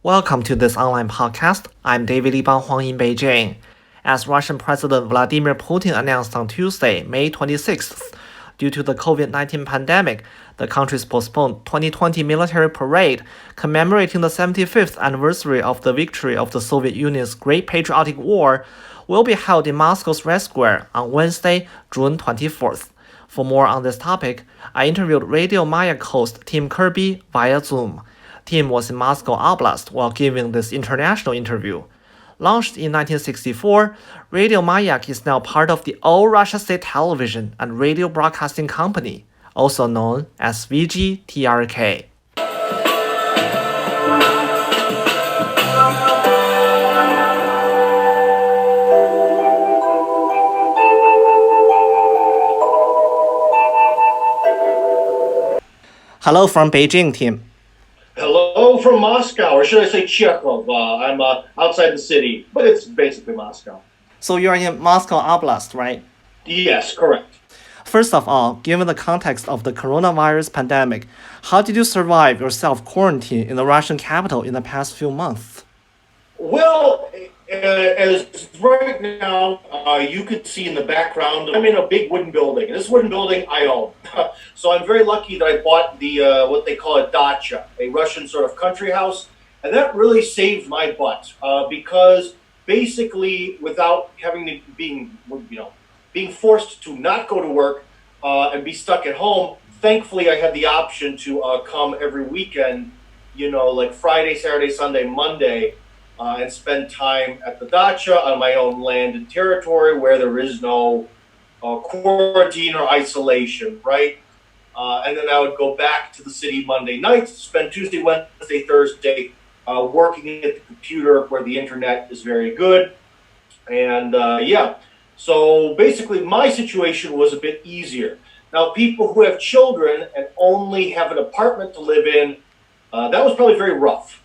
Welcome to this online podcast. I'm David Libang Huang in Beijing. As Russian President Vladimir Putin announced on Tuesday, May 26th, due to the COVID-19 pandemic, the country's postponed 2020 military parade commemorating the 75th anniversary of the victory of the Soviet Union's Great Patriotic War will be held in Moscow's Red Square on Wednesday, June 24th. For more on this topic, I interviewed Radio Mayak host Tim Kirby via Zoom. Tim was in Moscow Oblast while giving this international interview. Launched in 1964, Radio Mayak is now part of the All Russia State Television and Radio Broadcasting Company, also known as VGTRK. Hello from Beijing, Tim. Hello from Moscow, or should I say Chekhov? I'm outside the city, but it's basically Moscow. So you're in Moscow Oblast, right? Yes, correct. First of all, given the context of the coronavirus pandemic, how did you survive your self-quarantine in the Russian capital in the past few months? Well, as right now, you could see in the background, I'm in a big wooden building. This wooden building I own. So I'm very lucky that I bought the what they call a dacha, a Russian sort of country house. And that really saved my butt because basically without having to being forced to not go to work and be stuck at home, thankfully I had the option to come every weekend, like Friday, Saturday, Sunday, Monday, and spend time at the dacha on my own land and territory where there is no quarantine or isolation, right? And then I would go back to the city Monday nights, spend Tuesday, Wednesday, Thursday working at the computer where the internet is very good. And so basically my situation was a bit easier. Now, people who have children and only have an apartment to live in, that was probably very rough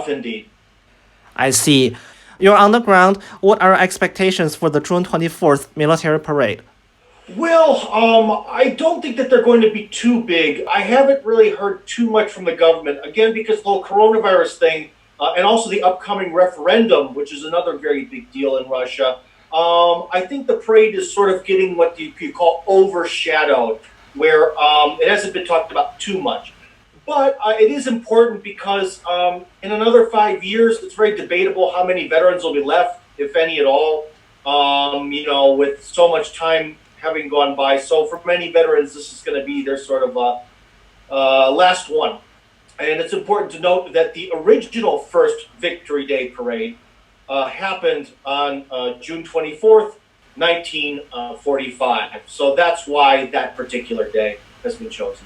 indeed. I see. You're on the ground. What are expectations for the June 24th military parade? Well, I don't think that they're going to be too big. I haven't really heard too much from the government, again, because of the whole coronavirus thing, and also the upcoming referendum, which is another very big deal in Russia. I think the parade is sort of getting what you call overshadowed, where it hasn't been talked about too much. But it is important because in another 5 years, it's very debatable how many veterans will be left, if any at all, with so much time having gone by. So for many veterans, this is going to be their sort of last one. And it's important to note that the original first Victory Day parade happened on June 24th, 1945. So that's why that particular day has been chosen.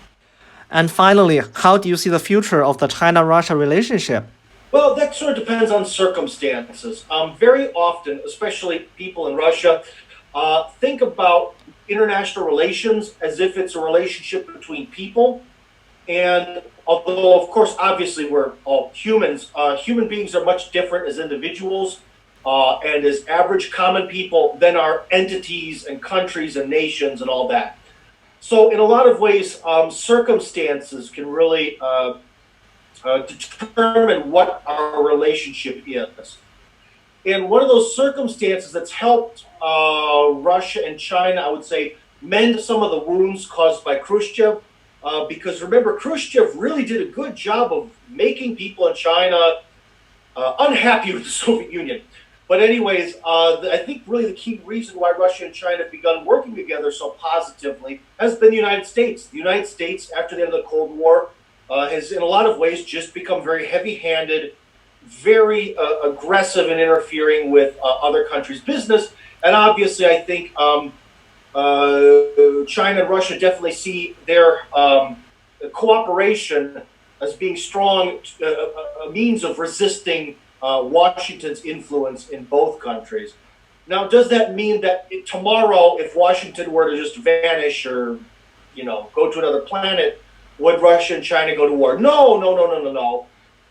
And finally, how do you see the future of the China-Russia relationship? Well, that sort of depends on circumstances. Very often, especially people in Russia, think about international relations as if it's a relationship between people. And although, of course, obviously we're all humans, human beings are much different as individuals and as average common people than our entities and countries and nations and all that. So in a lot of ways, circumstances can really determine what our relationship is. And one of those circumstances that's helped Russia and China, I would say, mend some of the wounds caused by Khrushchev. Because remember, Khrushchev really did a good job of making people in China unhappy with the Soviet Union. But anyways, I think really the key reason why Russia and China have begun working together so positively has been the United States. The United States, after the end of the Cold War, has in a lot of ways just become very heavy-handed, very aggressive in interfering with other countries' business. And obviously, I think China and Russia definitely see their cooperation as being strong, a means of resisting Washington's influence in both countries. Now, does that mean that tomorrow, if Washington were to just vanish or, go to another planet, would Russia and China go to war? No.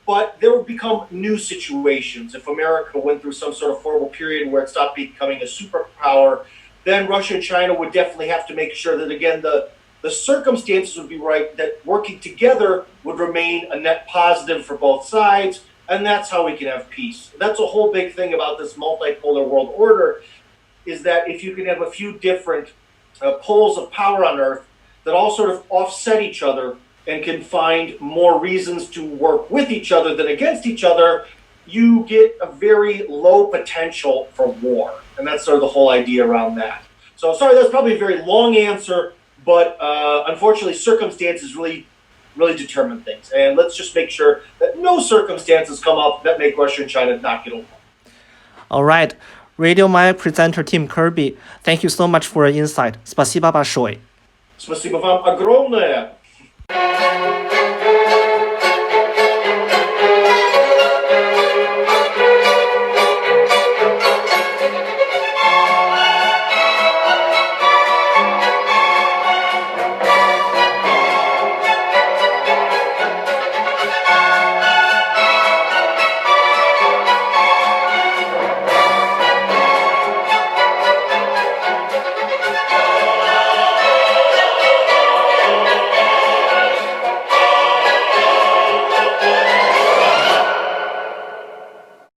But there would become new situations. If America went through some sort of horrible period where it stopped becoming a superpower, then Russia and China would definitely have to make sure that, again, the circumstances would be right, that working together would remain a net positive for both sides, And that's how we can have peace. That's a whole big thing about this multipolar world order, is that if you can have a few different poles of power on Earth that all sort of offset each other and can find more reasons to work with each other than against each other, you get a very low potential for war. And that's sort of the whole idea around that. So sorry, that's probably a very long answer, but unfortunately circumstances really determine things. And let's just make sure that no circumstances come up that make Russia and China not get along. All right. Radio Mayak presenter Tim Kirby, thank you so much for your insight. Спасибо большое. Спасибо вам огромное.